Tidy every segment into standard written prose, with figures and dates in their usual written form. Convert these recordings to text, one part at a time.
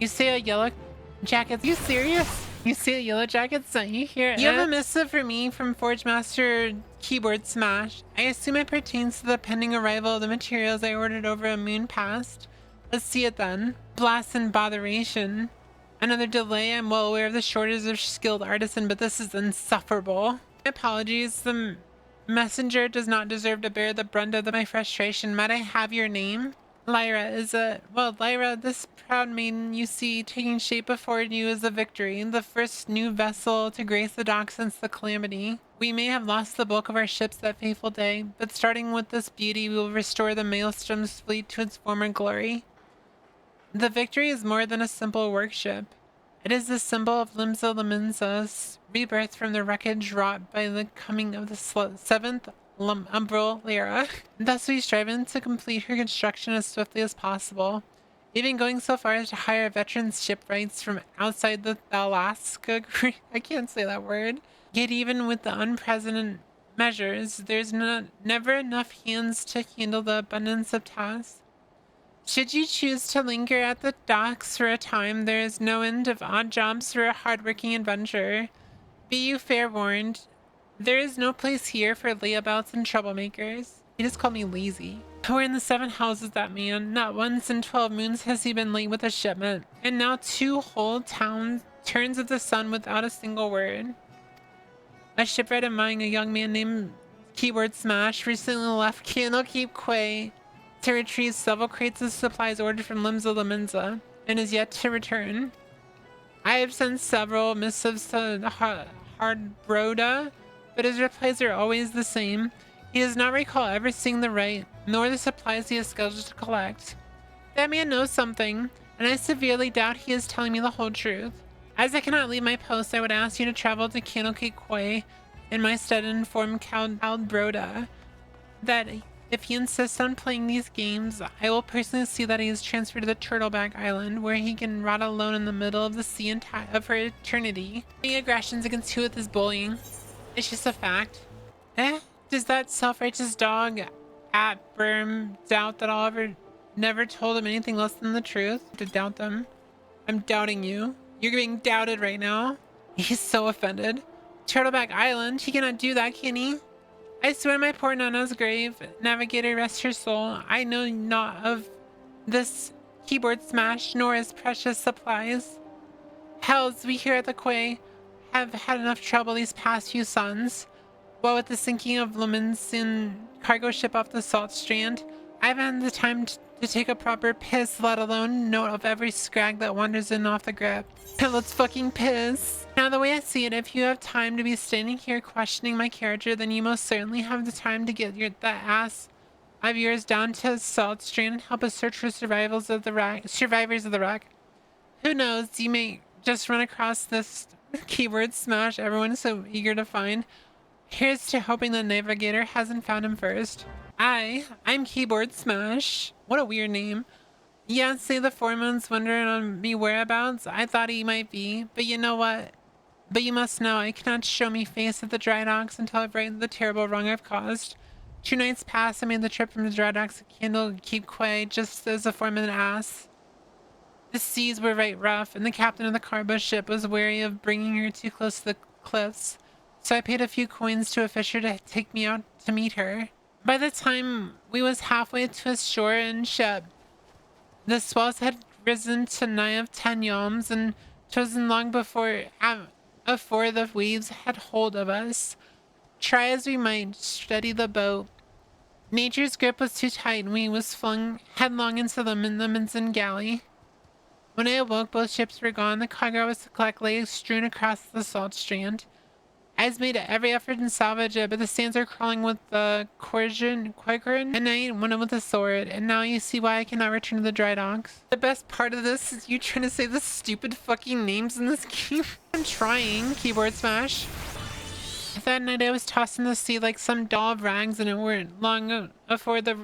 You see a yellow jacket? You serious? You see a yellow jacket sent you here? You have a missive for me from Forge Master Keyboard Smash. I assume it pertains to the pending arrival of the materials I ordered over a moon past. Let's see it then. Blast and botheration. Another delay. I'm well aware of the shortage of skilled artisan, but this is insufferable. My apologies. The messenger does not deserve to bear the brunt of my frustration. Might I have your name? Lyra is a... Well, Lyra, this proud maiden you see taking shape before you is a victory. The first new vessel to grace the dock since the calamity. We may have lost the bulk of our ships that fateful day, but starting with this beauty, we will restore the Maelstrom's fleet to its former glory. The victory is more than a simple workship. It is the symbol of Limsa Laminsa's rebirth from the wreckage wrought by the coming of the seventh umbral era. Thus we strive to complete her construction as swiftly as possible, even going so far as to hire veterans shipwrights from outside the Alaska. I can't say that word. Yet even with the unprecedented measures, there's never enough hands to handle the abundance of tasks. Should you choose to linger at the docks for a time, there is no end of odd jobs for a hardworking adventurer. Be you fair warned, there is no place here for layabouts and troublemakers. He just called me lazy. We're in the 7 houses, that man. Not once in 12 moons has he been late with a shipment. And now 2 whole towns turns of the sun without a single word. A shipwright of mine, a young man named Keyboard Smash, recently left Candlekeep Quay to retrieve several crates of supplies ordered from Limsa Laminsa, and is yet to return. I have sent several missives to Hardbroda, but his replies are always the same. He does not recall ever seeing the right, nor the supplies he is scheduled to collect. That man knows something, and I severely doubt he is telling me the whole truth. As I cannot leave my post, I would ask you to travel to Candlekeep Quay in my stead and inform Hardbroda that if he insists on playing these games, I will personally see that he is transferred to the Turtleback Island, where he can rot alone in the middle of the sea for eternity. Any aggressions against Whooith is bullying. It's just a fact. Does that self-righteous dog at Burm doubt that I'll never told him anything less than the truth? To doubt them. I'm doubting you. You're being doubted right now. He's so offended. Turtleback Island? He cannot do that, can he? I swear my poor Nana's grave. Navigator, rest her soul. I know not of this Keyboard Smash, nor his precious supplies. Hells, we here at the quay have had enough trouble these past few suns. What with the sinking of Laminsian cargo ship off the Salt Strand, I haven't had the time to take a proper piss, let alone note of every scrag that wanders in off the grip. Let's fucking piss. Now, the way I see it, if you have time to be standing here questioning my character, then you most certainly have the time to get that ass of yours down to Salt Strand and help us search for survivors of the wreck. Who knows, you may just run across this Keyboard Smash everyone is so eager to find. Here's to hoping the Navigator hasn't found him first. I'm Keyboard Smash. What a weird name. Yeah, say the foreman's wondering on me whereabouts. I thought he might be, but you know what? But you must know I cannot show me face at the dry docks until I've righted the terrible wrong I've caused. 2 nights past, I made the trip from the dry docks to Candlekeep Quay, just as the foreman asked. The seas were right rough, and the captain of the cargo ship was wary of bringing her too close to the cliffs, so I paid a few coins to a fisher to take me out to meet her. By the time we was halfway to his shore and ship, the swells had risen to nigh of 10 yalms, and 'twas long before the waves had hold of us. Try as we might steady the boat, nature's grip was too tight, and we was flung headlong into the Minson galley. When I awoke, both ships were gone. The cargo I was to collect lay strewn across the Salt Strand. I has made every effort to salvage it, but the sands are crawling with the Quakerin, and I ain't one with a sword, and now you see why I cannot return to the dry docks. The best part of this is you trying to say the stupid fucking names in this game. I'm trying, Keyboard Smash. That night I was tossed in the sea like some doll of rags, and it weren't long before the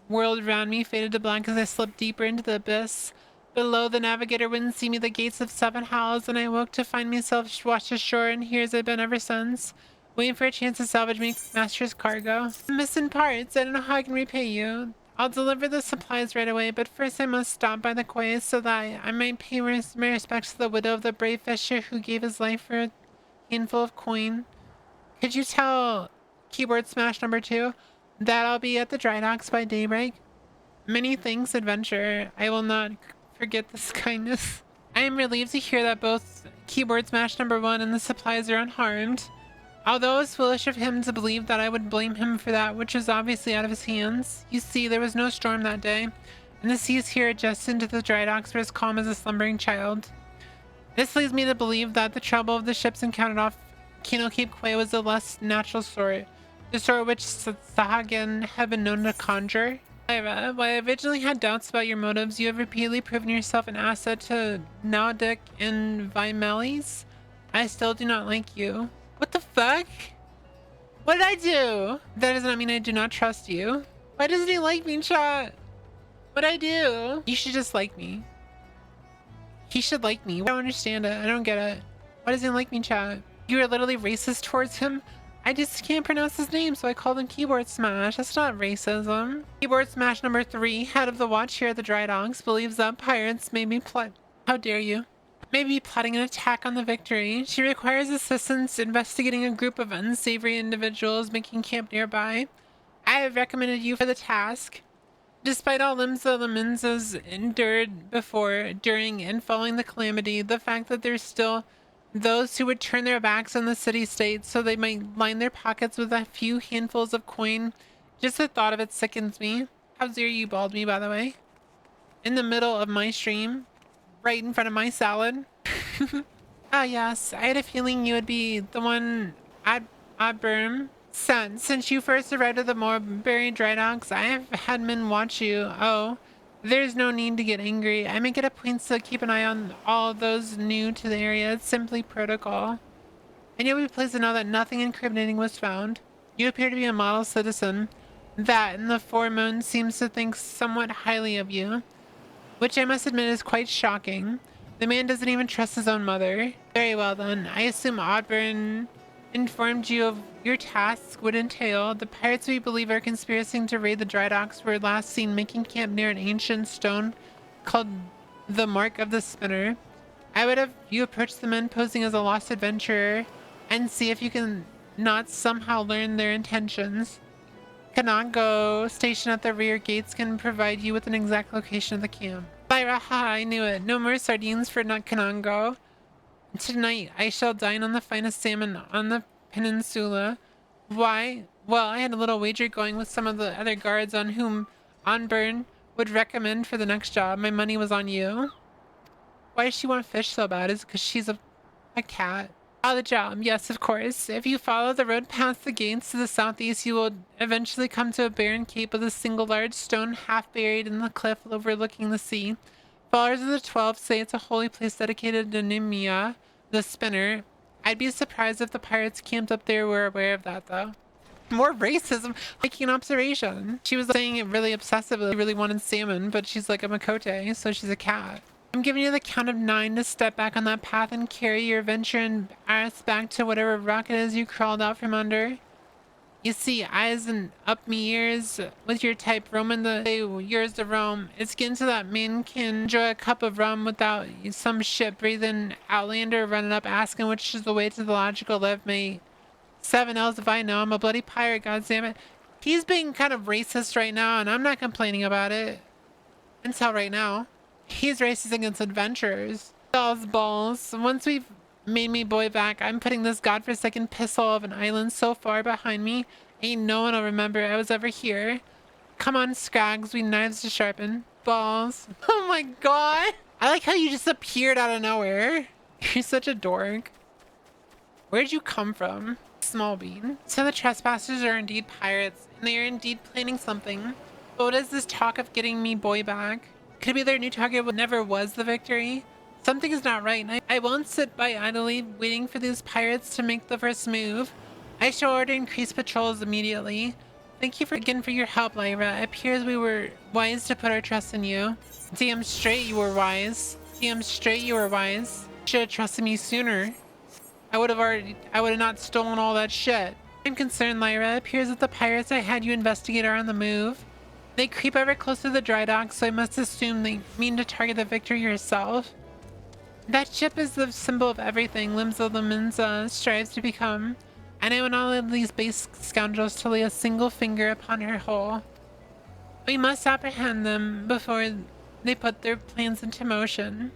world around me faded to black as I slipped deeper into the abyss. Below, the Navigator wouldn't see me the gates of 7 howls, and I woke to find myself washed ashore, and here as I've been ever since, waiting for a chance to salvage my master's cargo. I'm missing parts. I don't know how I can repay you. I'll deliver the supplies right away, but first I must stop by the quay so that I might pay my respects to the widow of the brave fisher who gave his life for a handful of coin. Could you tell Keyboard Smash number 2 that I'll be at the dry docks by daybreak? Many thanks, adventurer. I will not forget this kindness. I am relieved to hear that both Keyboard Smash number 1 and the supplies are unharmed. Although it was foolish of him to believe that I would blame him for that which was obviously out of his hands. You see, there was no storm that day, and the seas here adjusted to the dry docks were as calm as a slumbering child. This leads me to believe that the trouble of the ships encountered off Kino Cape Quay was a less natural sort, the sort which Sahagan had been known to conjure. Lyra, while I originally had doubts about your motives, you have repeatedly proven yourself an asset to Naudic and Vimelis. I still do not like you. What the fuck? What did I do? That does not mean I do not trust you. Why doesn't he like me, chat? What'd I do? You should just like me. He should like me. I don't understand it. I don't get it. Why doesn't he like me, chat? You are literally racist towards him? I just can't pronounce his name, so I called him Keyboard Smash. That's not racism. Keyboard Smash number 3, head of the watch here at the Dry Docks, believes that pirates may be How dare you? Maybe plotting an attack on the Victory. She requires assistance investigating a group of unsavory individuals making camp nearby. I have recommended you for the task. Despite all Limsa Leminza's endured before, during, and following the calamity, the fact that there's still those who would turn their backs on the city-state so they might line their pockets with a few handfuls of coin, just the thought of it sickens me. How dare you bald me, by the way? In the middle of my stream. Right in front of my salad. Ah, yes. I had a feeling you would be the one Adburm sent. Since you first arrived at the Moorbury Dry Docks, I have had men watch you. Oh, there's no need to get angry. I make it a point to keep an eye on all those new to the area. It's simply protocol. And you'll be pleased to know that nothing incriminating was found. You appear to be a model citizen. That, and the Foremoon seems to think somewhat highly of you. Which I must admit is quite shocking. The man doesn't even trust his own mother. Very well then. I assume Oddburn informed you of your task would entail. The pirates we believe are conspiring to raid the dry docks were last seen making camp near an ancient stone called the Mark of the Spinner. I would have you approach the men posing as a lost adventurer and see if you can not somehow learn their intentions. Kanango, stationed at the rear gates, can provide you with an exact location of the camp. Lyra, ha, I knew it. No more sardines for not Kanango. Tonight, I shall dine on the finest salmon on the peninsula. Why? Well, I had a little wager going with some of the other guards on whom Onburn would recommend for the next job. My money was on you. Why does she want fish so bad? Is it because she's a cat? Ah, the job. Yes, of course. If you follow the road past the gates to the southeast, you will eventually come to a barren cape with a single large stone half buried in the cliff overlooking the sea. Followers of the 12 say it's a holy place dedicated to Nimia, the spinner. I'd be surprised if the pirates camped up there were aware of that, though. More racism. Making an observation. She was saying it really obsessively, really wanted salmon, but she's like a Makote, so she's a cat. I'm giving you the count of 9 to step back on that path and carry your adventure and ass back to whatever rock it is you crawled out from under. You see, eyes and up me ears with your type roaming the yours to roam. It's getting to that man can enjoy a cup of rum without some shit breathing outlander running up asking which is the way to the logical live, mate. 7 L's if I know. I'm a bloody pirate, goddammit. He's being kind of racist right now, and I'm not complaining about it. Until right now. He's racist against adventurers. Balls. Once we've made me boy back, I'm putting this godforsaken pisshole of an island so far behind me, ain't no one will remember I was ever here. Come on, Scrags, we knives to sharpen. Balls. Oh my god! I like how you just appeared out of nowhere. You're such a dork. Where'd you come from? Small bean. So the trespassers are indeed pirates, and they are indeed planning something. But what is this talk of getting me boy back? Could it be their new target never was the Victory? Something is not right, and I won't sit by idly waiting for these pirates to make the first move. I shall order increased patrols immediately. Thank you again for your help, Lyra. It appears we were wise to put our trust in you. Damn straight you were wise. Damn straight you were wise. Should have trusted me sooner. I would have not stolen all that shit. I'm concerned, Lyra. It appears that the pirates I had you investigate are on the move. They creep ever closer to the dry dock, so I must assume they mean to target the victor yourself. That ship is the symbol of everything Limsa strives to become, and I want all of these base scoundrels to lay a single finger upon her hull. We must apprehend them before they put their plans into motion,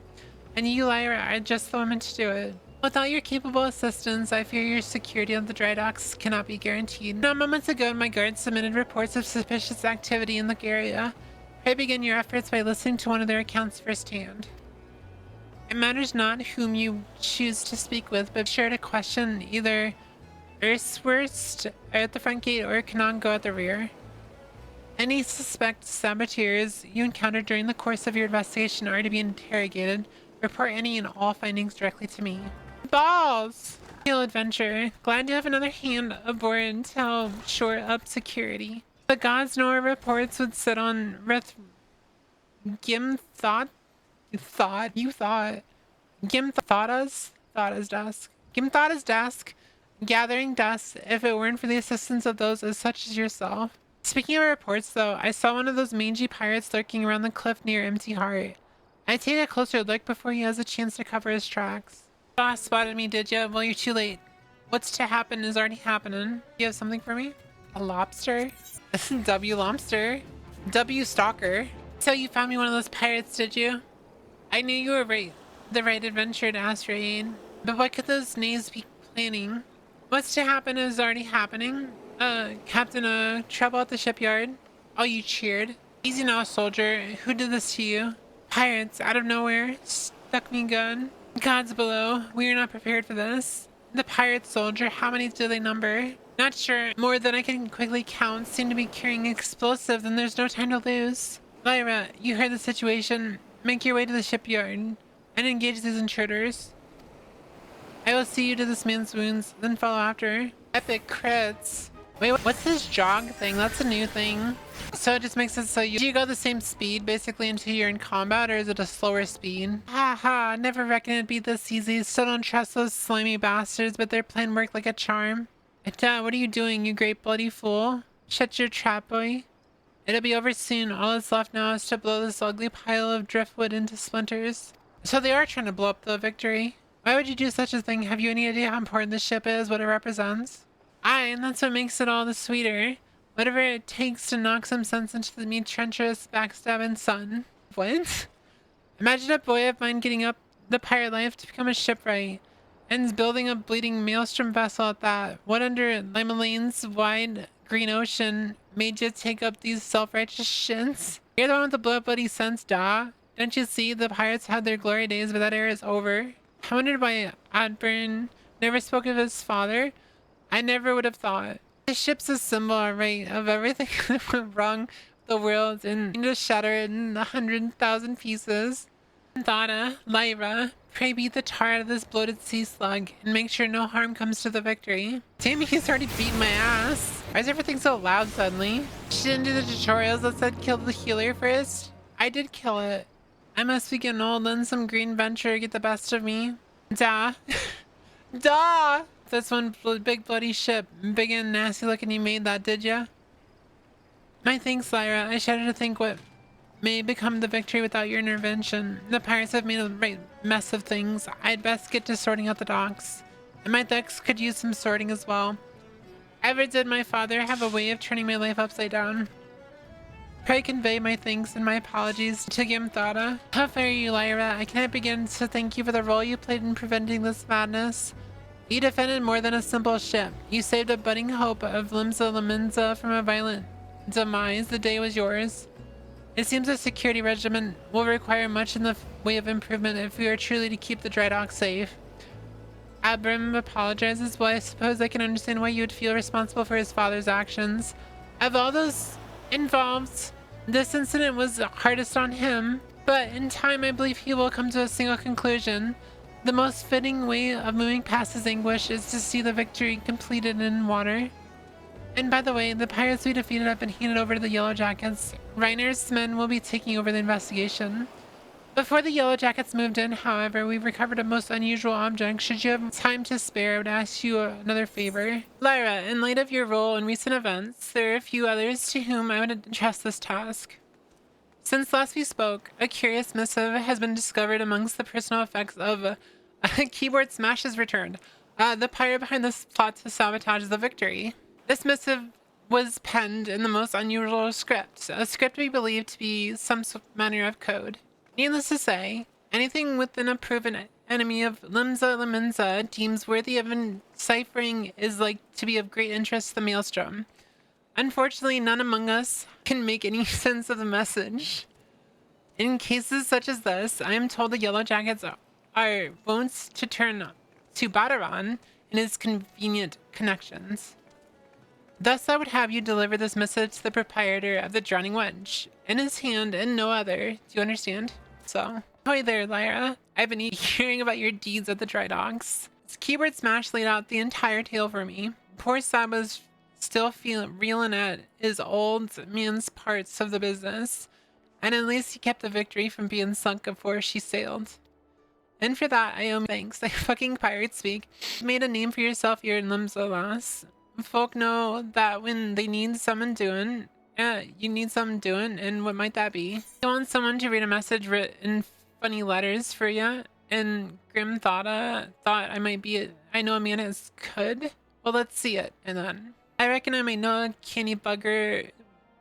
and you, Lyra, are just the woman to do it. Without your capable assistance, I fear your security on the dry docks cannot be guaranteed. Now, moments ago, my guards submitted reports of suspicious activity in the area. Pray begin your efforts by listening to one of their accounts firsthand. It matters not whom you choose to speak with, but be sure to question either Earthsworst at the front gate or Kanongo at the rear. Any suspect saboteurs you encounter during the course of your investigation are to be interrogated. Report any and all findings directly to me. Balls! Real adventure. Glad to have another hand aboard to help shore up security. The gods know our reports would sit on Gimthada's desk, gathering dust if it weren't for the assistance of those as such as yourself. Speaking of reports, though, I saw one of those mangy pirates lurking around the cliff near Empty Heart. I'd take a closer look before he has a chance to cover his tracks. Boss spotted me, did ya? Well, you're too late. What's to happen is already happening. You have something for me? A lobster? W lobster? W stalker? So you found me one of those pirates, did you? I knew you were the right adventure to ask for aid. But what could those knaves be planning? What's to happen is already happening. Captain, trouble at the shipyard. Oh, you cheered. Easy now, soldier. Who did this to you? Pirates, out of nowhere. Stuck me good. Gods below. We are not prepared for this. The pirate soldier, how many do they number? Not sure. More than I can quickly count. Seem to be carrying explosives, and there's no time to lose. Lyra, you heard the situation. Make your way to the shipyard and engage these intruders. I will see you to this man's wounds, then follow after. Epic crits. Wait, what's this jog thing? That's a new thing. So it just makes it so do you go the same speed basically until you're in combat, or is it a slower speed? Haha, never reckoned it'd be this easy. Still don't trust those slimy bastards, but their plan worked like a charm. Dad, what are you doing, you great bloody fool? Shut your trap, boy. It'll be over soon. All that's left now is to blow this ugly pile of driftwood into splinters. So they are trying to blow up the victory. Why would you do such a thing? Have you any idea how important this ship is, what it represents? Aye, and that's what makes it all the sweeter. Whatever it takes to knock some sense into the mean treacherous backstabbing sun. What? Imagine a boy of mine getting up the pirate life to become a shipwright, and building a bleeding maelstrom vessel at that. What under Limeline's wide green ocean made you take up these self-righteous shins? You're the one with the blood-bloody sense, da. Don't you see? The pirates had their glory days, but that era is over. I wondered why Adburn never spoke of his father. I never would have thought. The ship's a symbol, alright, of everything that went wrong with the world and just shatter it in 100,000 pieces. Thada, Lyra, pray beat the tar out of this bloated sea slug and make sure no harm comes to the victory. Damn, he's already beating my ass. Why is everything so loud suddenly? She didn't do the tutorials that said kill the healer first. I did kill it. I must be getting old, then some green venture get the best of me. Duh. Duh! That's one big bloody ship. Big and nasty looking you made that, did ya? My thanks, Lyra. I shudder to think what may become the victory without your intervention. The pirates have made a right mess of things. I'd best get to sorting out the docks. And my decks could use some sorting as well. Ever did my father have a way of turning my life upside down? Pray convey my thanks and my apologies to Gimthada. How fair are you, Lyra? I cannot begin to thank you for the role you played in preventing this madness. You defended more than a simple ship. You saved a budding hope of Limsa from a violent demise. The day was yours. It seems a security regiment will require much in the way of improvement if we are truly to keep the dry dock safe. Abram apologizes. Well, I suppose I can understand why you would feel responsible for his father's actions. Of all those involved, this incident was hardest on him, but in time I believe he will come to a single conclusion. The most fitting way of moving past his anguish is to see the victory completed in water. And by the way, the pirates we defeated have been handed over to the Yellow Jackets. Reiner's men will be taking over the investigation. Before the Yellow Jackets moved in, however, we recovered a most unusual object. Should you have time to spare, I would ask you another favor. Lyra, in light of your role in recent events, there are a few others to whom I would entrust this task. Since last we spoke, a curious missive has been discovered amongst the personal effects of a keyboard smash has returned. The pirate behind this plot to sabotage the victory. This missive was penned in the most unusual script, a script we believe to be some manner of code. Needless to say, anything within a proven enemy of Limsa Limenza deems worthy of deciphering is like to be of great interest to the Maelstrom. Unfortunately, none among us can make any sense of the message. In cases such as this, I am told the Yellow Jackets are wont to turn to Badaran and his convenient connections. Thus, I would have you deliver this missive to the proprietor of the Drowning Wedge, in his hand and no other. Do you understand? So, hi there, Lyra. I've been hearing about your deeds at the dry docks. This keyboard smash laid out the entire tale for me. Poor Sab was still reeling at his old man's parts of the business, and at least he kept the victory from being sunk before she sailed. And for that, I owe thanks. Like fucking pirate speak. You made a name for yourself here in Limsa, lass. Folk know that when they need someone doing, you need something doing, and what might that be? You want someone to read a message written in funny letters for you, and Grim thought I might be I know a man as could? Well, let's see it, and then. I reckon I might know a canny bugger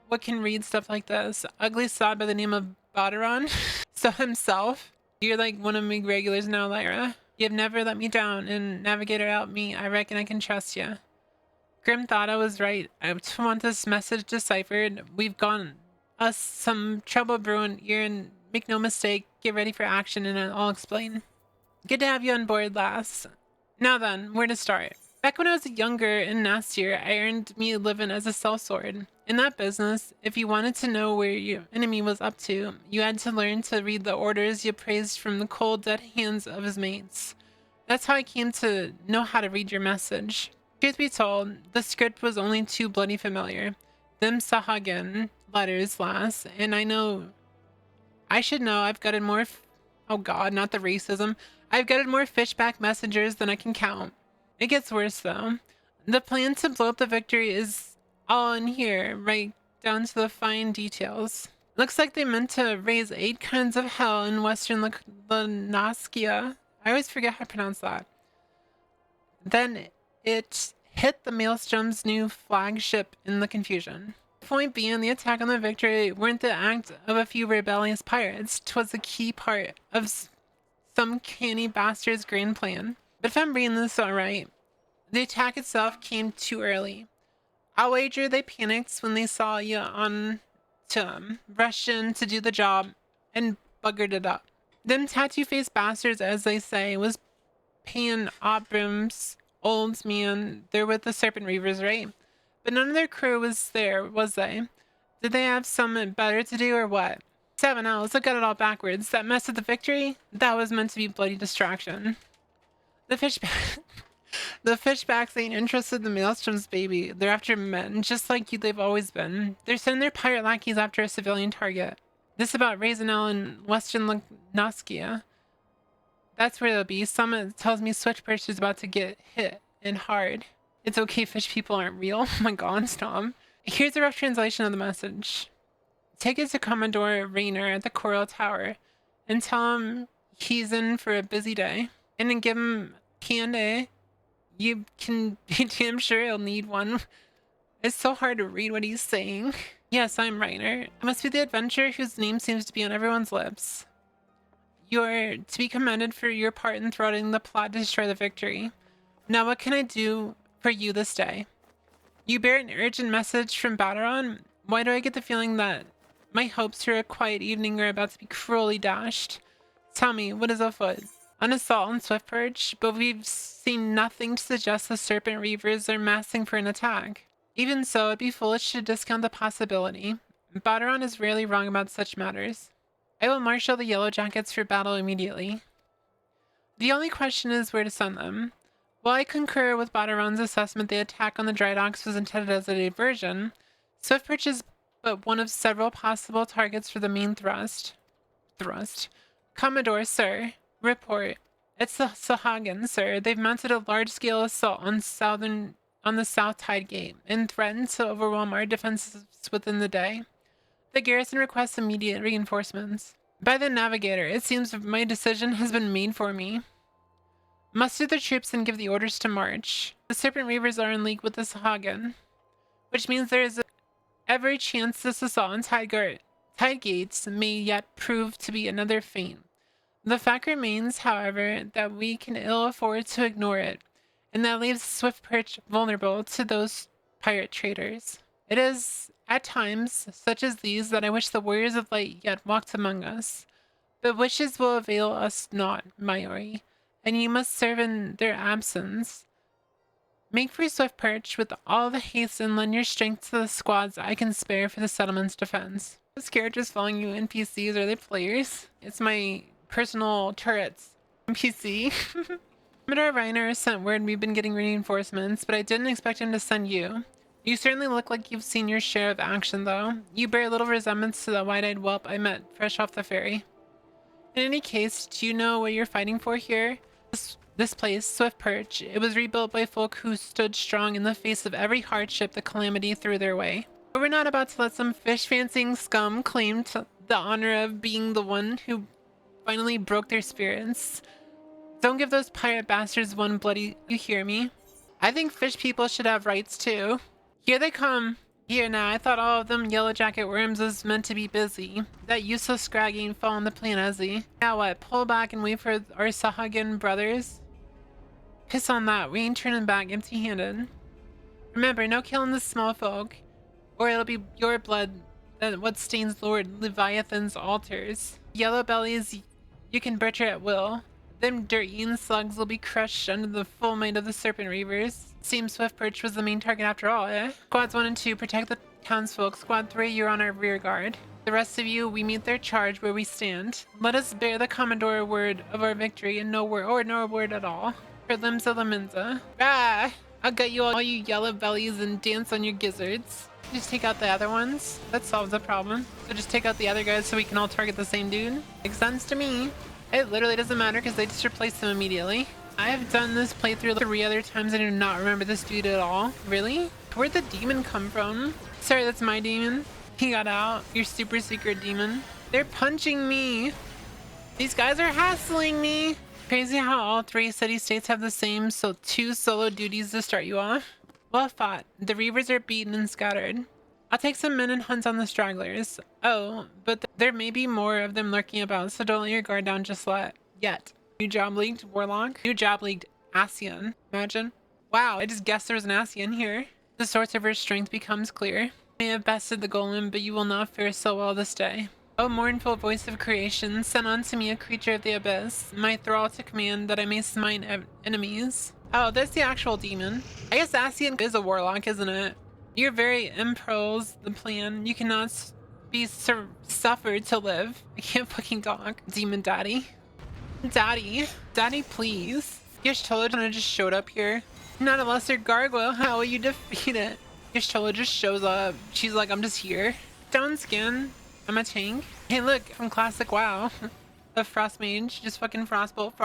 what can read stuff like this. Ugly sod by the name of Badaran. So himself. You're like one of my regulars now, Lyra. You've never let me down, and Navigator out me. I reckon I can trust you. Grim thought I was right. I want this message deciphered. We've gone us some trouble brewing here, and make no mistake, get ready for action and I'll explain. Good to have you on board, lass. Now then, where to start? Back when I was younger and nastier, I earned me a living as a sellsword. In that business, if you wanted to know where your enemy was up to, you had to learn to read the orders you praised from the cold, dead hands of his mates. That's how I came to know how to read your message. Truth be told, the script was only too bloody familiar. Them Sahagan letters, lass, and I should know I've gutted more oh god, not the racism. I've gutted more fishback messengers than I can count. It gets worse though. The plan to blow up the victory is all in here, right down to the fine details. Looks like they meant to raise 8 kinds of hell in western Lanaskia. I always forget how to pronounce that. Then it hit the Maelstrom's new flagship in the confusion. The point being, the attack on the victory weren't the act of a few rebellious pirates. 'Twas a key part of some canny bastard's grand plan. But if I'm reading this alright, the attack itself came too early. I'll wager they panicked when they saw you on to rushed in to do the job and buggered it up. Them tattoo-faced bastards, as they say, was paying Obrim's old man. They're with the Serpent Reavers, right? But none of their crew was there, was they? Did they have something better to do or what? 7 L's, look at it all backwards. That mess at the victory? That was meant to be bloody distraction. The fishbacks ain't interested in the Maelstrom's baby. They're after men, just like you they've always been. They're sending their pirate lackeys after a civilian target. This about Raisinel and Western Noskia. That's where they'll be. Someone tells me Switchperch is about to get hit, and hard. It's okay, fish people aren't real. Oh my god, Tom. Here's a rough translation of the message. Take it to Commodore Rayner at the Coral Tower, and tell him he's in for a busy day. And then give him candy. You can be damn sure he'll need one. It's so hard to read what he's saying. Yes, I'm Reiner. I must be the adventurer whose name seems to be on everyone's lips. You're to be commended for your part in thwarting the plot to destroy the victory. Now what can I do for you this day? You bear an urgent message from Badaran? Why do I get the feeling that my hopes for a quiet evening are about to be cruelly dashed? Tell me, what is afoot? An assault on Swiftperch, but we've seen nothing to suggest the Serpent Reavers are massing for an attack. Even so, it'd be foolish to discount the possibility. Badaran is rarely wrong about such matters. I will marshal the Yellow Jackets for battle immediately. The only question is where to send them. While I concur with Badaran's assessment the attack on the dry docks was intended as a diversion, Swiftperch is but one of several possible targets for the main thrust. Commodore, sir. Report. It's the Sahagin, sir. They've mounted a large-scale assault on the South Tide Gate and threatened to overwhelm our defenses within the day. The garrison requests immediate reinforcements. By the navigator, it seems my decision has been made for me. Muster the troops and give the orders to march. The Serpent Reavers are in league with the Sahagin, which means there is every chance this assault on Tide Gates may yet prove to be another feint. The fact remains, however, that we can ill afford to ignore it, and that leaves Swift Perch vulnerable to those pirate traders. It is at times such as these that I wish the warriors of light yet walked among us. But wishes will avail us not, Mayori, and you must serve in their absence. Make for Swift Perch with all the haste and lend your strength to the squads I can spare for the settlement's defense. Those characters following you NPCs, are they players? It's my personal turrets. NPC. Commodore Reiner sent word we've been getting reinforcements, but I didn't expect him to send you. You certainly look like you've seen your share of action, though. You bear little resemblance to the wide-eyed whelp I met fresh off the ferry. In any case, do you know what you're fighting for here? This place, Swift Perch, it was rebuilt by folk who stood strong in the face of every hardship the calamity threw their way. But we're not about to let some fish-fancying scum claim the honor of being the one who finally broke their spirits. Don't give those pirate bastards one bloody... You hear me? I think fish people should have rights too. Here they come. Here now, I thought all of them yellow jacket worms was meant to be busy. That useless scraggy and fall on the planezi. Now what, pull back and wait for our Sahagin brothers? Piss on that, we ain't turning back empty-handed. Remember, no killing the small folk, or it'll be your blood that what stains Lord Leviathan's altars. Yellow bellies, you can butcher at will. Them dirt-eating slugs will be crushed under the full might of the Serpent Reavers. Seems Swift Perch was the main target after all, eh? Squads 1 and 2 protect the townsfolk. Squad 3, you're on our rear guard. The rest of you, we meet their charge where we stand. Let us bear the Commodore word of our victory and no word at all. For limbs of Laminza. Ah! I'll get you all you yellow bellies and dance on your gizzards. Just take out the other ones. That solves the problem. So just take out the other guys so we can all target the same dude. Makes sense to me. It literally doesn't matter because they just replace them immediately. I have done this playthrough 3 other times. I do not remember this dude at all. Really? Where'd the demon come from? Sorry, that's my demon. He got out. Your super secret demon. They're punching me. These guys are hassling me. Crazy how all 3 city-states have the same 2 solo duties to start you off. Well fought. The Reavers are beaten and scattered. I'll take some men and hunt on the stragglers. Oh, but there may be more of them lurking about, so don't let your guard down just yet. New job leagued Warlock. New job leagued Asian. Imagine. Wow, I just guessed there was an Asian here. The sorcerer's strength becomes clear. I have bested the golem, but you will not fare so well this day. O mournful voice of creation, send unto me a creature of the abyss, my thrall to command that I may smite enemies. Oh, there's the actual demon. I guess Asian is a warlock, isn't it? You're very impros the plan. You cannot be suffered to live. I can't fucking talk. Demon daddy. Daddy, please. Yashtola just showed up here. Not a lesser gargoyle. How will you defeat it? Yashtola just shows up. She's like, I'm just here. Stone skin. I'm a tank. Hey, look, from classic WoW. A frost mage. Just fucking frostbolt.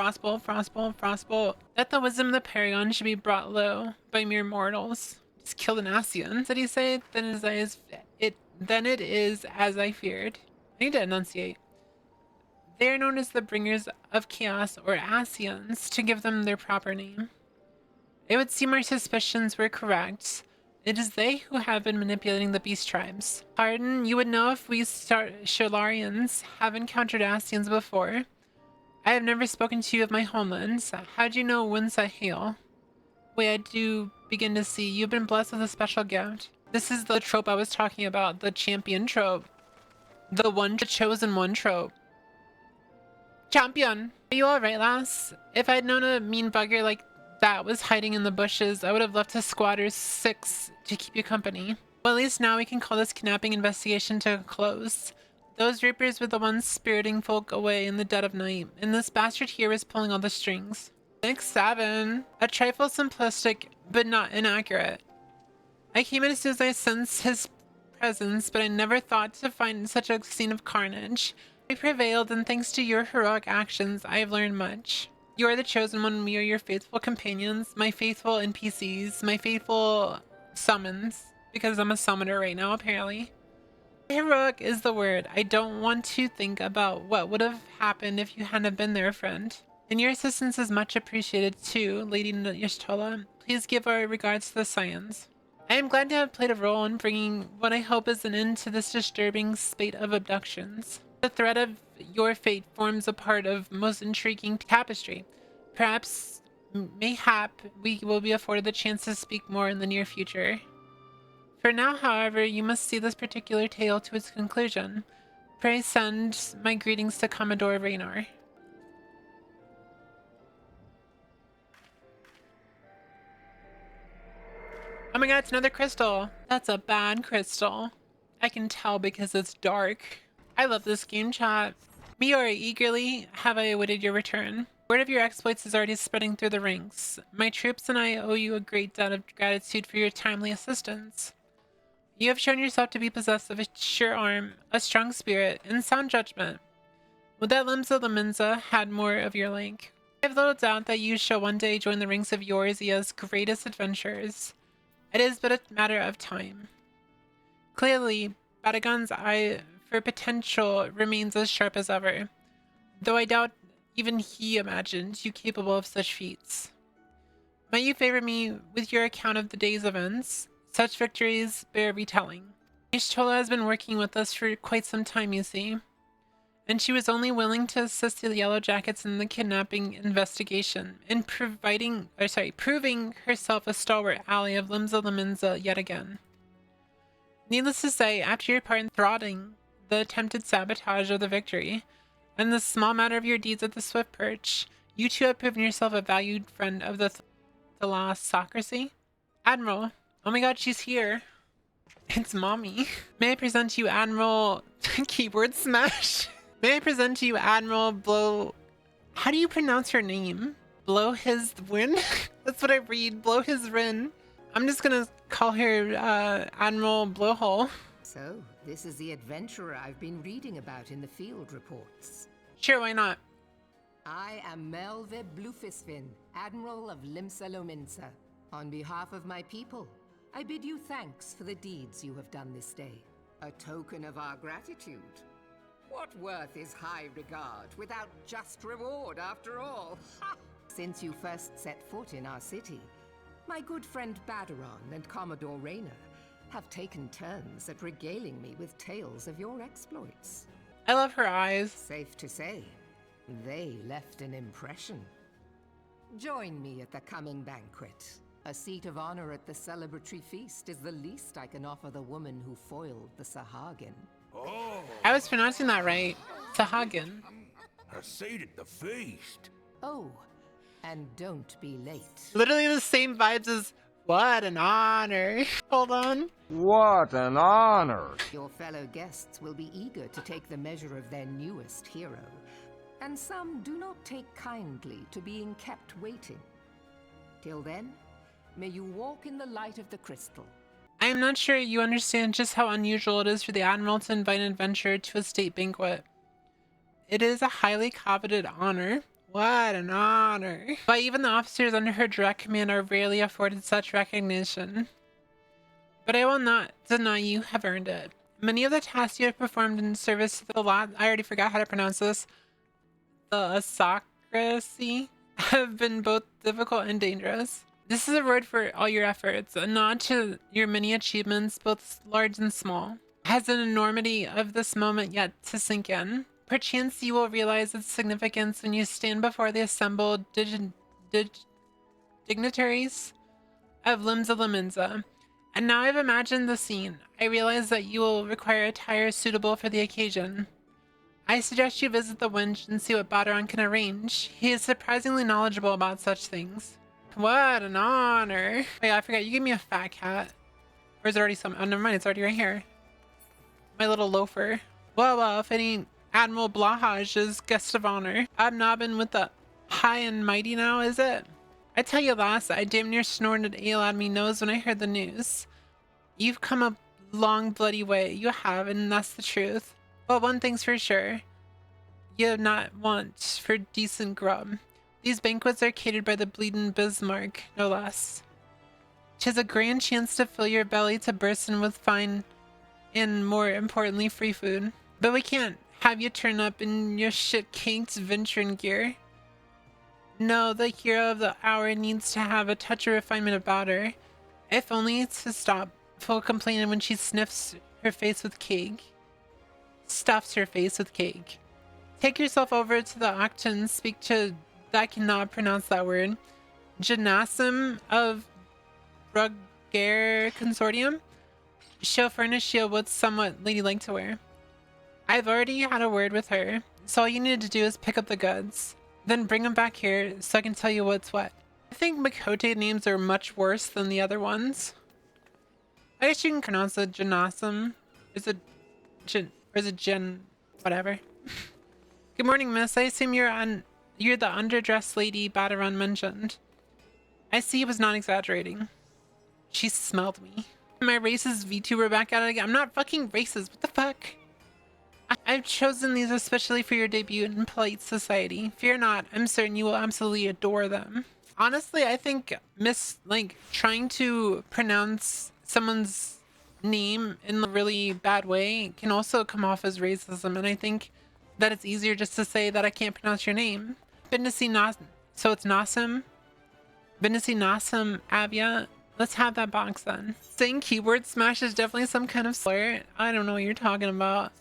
That the wisdom of the Paragon should be brought low by mere mortals. Just killed an Asian. Did he say? Then it is as I feared. I need to enunciate. They are known as the bringers of chaos, or Asians, to give them their proper name. It would seem our suspicions were correct. It is they who have been manipulating the beast tribes. Pardon, you would know if we Sholarians have encountered Asians before. I have never spoken to you of my homelands. How do you know whence I hail? Wait, I do begin to see. You've been blessed with a special gift. This is the trope I was talking about, the champion trope. The chosen one trope. Champion! Are you alright, lass? If I'd known a mean bugger like that was hiding in the bushes, I would have left a squatters 6 to keep you company. Well, at least now we can call this kidnapping investigation to a close. Those reapers were the ones spiriting folk away in the dead of night, and this bastard here was pulling all the strings. 6-7. A trifle simplistic, but not inaccurate. I came in as soon as I sensed his presence, but I never thought to find such a scene of carnage. I prevailed, and thanks to your heroic actions, I have learned much. You are the chosen one, we are your faithful companions, my faithful NPCs, my faithful summons, because I'm a summoner right now, apparently. Heroic is the word. I don't want to think about what would have happened if you hadn't been there, friend. And your assistance is much appreciated too, Lady Y'shtola. Please give our regards to the Scions. I am glad to have played a role in bringing what I hope is an end to this disturbing spate of abductions. The thread of your fate forms a part of most intriguing tapestry. Perhaps, mayhap, we will be afforded the chance to speak more in the near future. For now, however, you must see this particular tale to its conclusion. Pray send my greetings to Commodore Raynar. Oh my god, it's another crystal. That's a bad crystal. I can tell because it's dark. I love this game, chat. Miora, eagerly have I awaited your return. Word of your exploits is already spreading through the ranks. My troops and I owe you a great debt of gratitude for your timely assistance. You have shown yourself to be possessed of a sure arm, a strong spirit, and sound judgment. Would that Limsa had more of your like. I have little doubt that you shall one day join the ranks of Eorzea's greatest adventurers. It is but a matter of time. Clearly, Batagon's eye for potential remains as sharp as ever, though I doubt even he imagined you capable of such feats. Might you favor me with your account of the day's events? Such victories bear retelling. Y'shtola has been working with us for quite some time, you see, and she was only willing to assist the Yellow Jackets in the kidnapping investigation and proving herself a stalwart ally of Limsa yet again. Needless to say, after your part in thwarting the attempted sabotage of the victory, and the small matter of your deeds at the Swift Perch, you two have proven yourself a valued friend of the Thalassocracy. Admiral, oh my god, she's here. It's mommy. May I present to you Admiral Keyboard Smash? May I present to you Admiral Blow... How do you pronounce her name? Blow his win? That's what I read. Blow his rin. I'm just gonna call her Admiral Blowhole. So, this is the adventurer I've been reading about in the field reports. Sure, why not? I am Melve Blufisvin, Admiral of Limsa. On behalf of my people, I bid you thanks for the deeds you have done this day. A token of our gratitude. What worth is high regard without just reward after all? Since you first set foot in our city, my good friend Badaron and Commodore Raynar have taken turns at regaling me with tales of your exploits. I love her eyes. Safe to say, they left an impression. Join me at the coming banquet. A seat of honor at the celebratory feast is the least I can offer the woman who foiled the Sahagin. Oh, I was pronouncing that right. Sahagin. a seat at the feast. Oh, and don't be late. Literally the same vibes as what an honor. Hold on. What an honor! Your fellow guests will be eager to take the measure of their newest hero, and some do not take kindly to being kept waiting. Till then, may you walk in the light of the crystal. I am not sure you understand just how unusual it is for the Admiral to invite an adventurer to a state banquet. It is a highly coveted honor. What an honor. But even the officers under her direct command are rarely afforded such recognition. But I will not deny you have earned it. Many of the tasks you have performed in service to the I already forgot how to pronounce this. The Asocracy have been both difficult and dangerous. This is a reward for all your efforts, a nod to your many achievements, both large and small. Has an enormity of this moment yet to sink in. Perchance you will realize its significance when you stand before the assembled dignitaries of Limsa. And now I've imagined the scene. I realize that you will require attire suitable for the occasion. I suggest you visit the winch and see what Badaron can arrange. He is surprisingly knowledgeable about such things. What an honor. Wait, I forgot, you gave me a fat cat. Or is it already some? Oh, never mind, it's already right here. My little loafer. Well, if it ain't Admiral Blahaj's guest of honor. Abnobbin with the high and mighty now, is it? I tell you, lass, I damn near snorted ale out of me nose when I heard the news. You've come a long bloody way, you have, and that's the truth. Well, one thing's for sure. you not want for decent grub. These banquets are catered by the bleeding Bismarck, no less. 'Tis a grand chance to fill your belly to bursting with fine and, more importantly, free food. But we can't have you turn up in your shit-caked venturing gear. No, the hero of the hour needs to have a touch of refinement about her, if only to stop full complaining when she sniffs her face with cake. Stuffs her face with cake. Take yourself over to the Octon and speak to, I cannot pronounce that word, Janassim of Brugger Consortium. She'll furnish you with somewhat ladylike to wear. I've already had a word with her, so all you need to do is pick up the goods. Then bring them back here so I can tell you what's what. I think Makote names are much worse than the other ones. I guess you can pronounce it Janassim. Is it Jen, or is it Jen, whatever. Good morning, miss. I assume you're the underdressed lady Badaron mentioned. I see he was not exaggerating. She smelled me. My racist VTuber back at it again. I'm not fucking racist. What the fuck? I've chosen these especially for your debut in polite society. Fear not. I'm certain you will absolutely adore them. Honestly, I think trying to pronounce someone's name in a really bad way can also come off as racism, and I think that it's easier just to say that I can't pronounce your name. Bindisi Nas, so it's Nasim. Bindisi Nasim Abia. Let's have that box then. Saying keyboard smash is definitely some kind of slur. I don't know what you're talking about.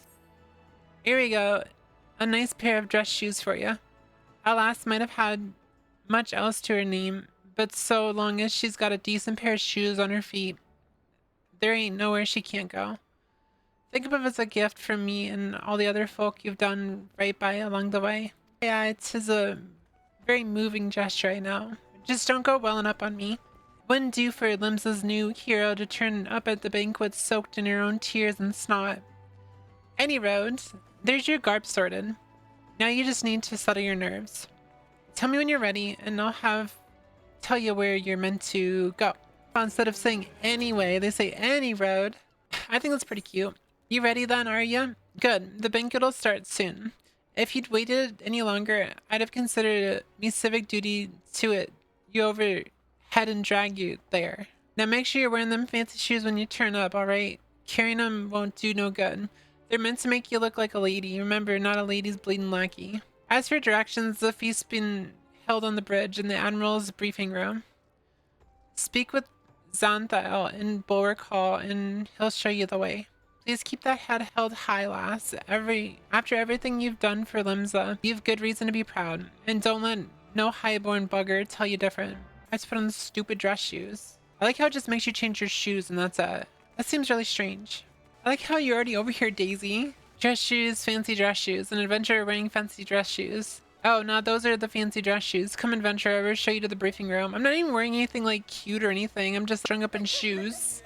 Here we go. A nice pair of dress shoes for you. Alas, might have had much else to her name, but so long as she's got a decent pair of shoes on her feet, there ain't nowhere she can't go. Think of it as a gift from me and all the other folk you've done right by along the way. Yeah, it is a very moving gesture, I know. Just don't go welling up on me. Wouldn't do for Limsa's new hero to turn up at the banquet soaked in her own tears and snot. Any road, there's your garb sorted. Now you just need to settle your nerves. Tell me when you're ready and I'll tell you where you're meant to go. Instead of saying anyway, they say any road. I think that's pretty cute. You ready then, are you? Good. The banquet will start soon. If you'd waited any longer, I'd have considered it me civic duty to it. You overhead and drag you there. Now make sure you're wearing them fancy shoes when you turn up, alright? Carrying them won't do no good. They're meant to make you look like a lady. Remember, not a lady's bleeding lackey. As for directions, the feast's been held on the bridge in the Admiral's briefing room. Speak with Xanthael in Bulwark Hall and he'll show you the way. Please keep that head held high, lass. After everything you've done for Limsa, you've good reason to be proud. And don't let no highborn bugger tell you different. I just put on stupid dress shoes. I like how it just makes you change your shoes and that's it. That seems really strange. I like how you're already over here, Daisy. Dress shoes, fancy dress shoes. An adventurer wearing fancy dress shoes. Oh, no, those are the fancy dress shoes. Come, adventurer, I will show you to the briefing room. I'm not even wearing anything like cute or anything. I'm just strung up in shoes.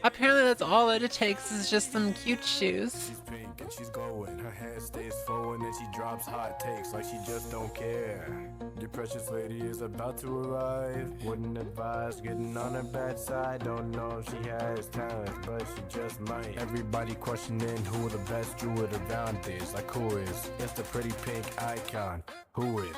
Apparently that's all it takes is just some cute shoes. She's pink and she's glowing. Her hair stays flowing and she drops hot takes like she just don't care. Your precious lady is about to arrive. Wouldn't advise getting on her bad side. Don't know if she has talent, but she just might. Everybody questioning who the best druid around is. Like who is? It's the pretty pink icon. Who is?